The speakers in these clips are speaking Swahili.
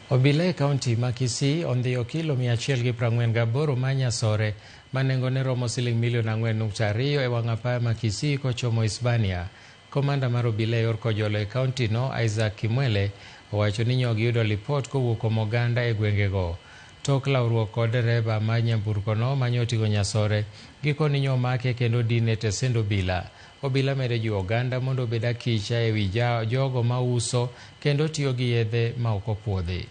Obila e kaunti ma Kisii ondhiyo kilo 148 ma nyasore ma nengone romo Sh4.2 e wang' apaya ma Kisii kochomo Hispania. Komanda mar obila e yor kojolo e kaunti no, Isaac Kimwele, owacho ni nyogi yudo lipot kowuok kuom oganda e gwengego. Tok lawruok kod dereba ma nyamburko no mane oting'o nyasore, gikoni nyo make kendo dine e tesend obila. Obila medo jiwo oganda mondo obed akicha e wi jogo ma uso kendo tiyo gi yedhe ma ok opuodhi.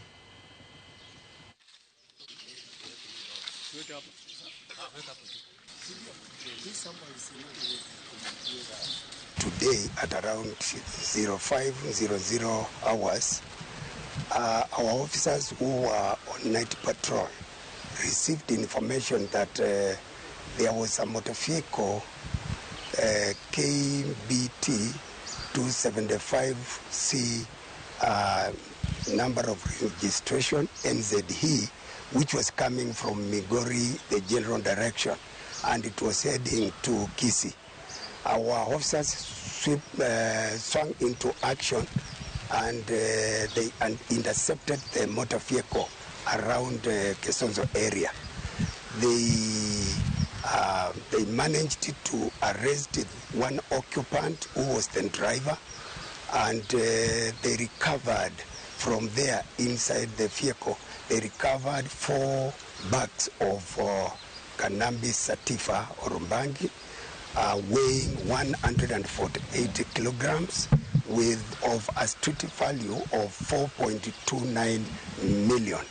Today at around 0500 hours, our officers who were on night patrol received information that there was a motor vehicle, KBT 275C, number of registration NZE, which was coming from Migori, the general direction, and it was heading to Kisii. Our officers swung into action and they intercepted the motor vehicle around Kesonzo area. They managed to arrest one occupant who was the driver, and they recovered from there inside the vehicle. They recovered 4 bags of cannabis sativa or rumbangi, weighing 148 kilograms of a street value of 4.29 million.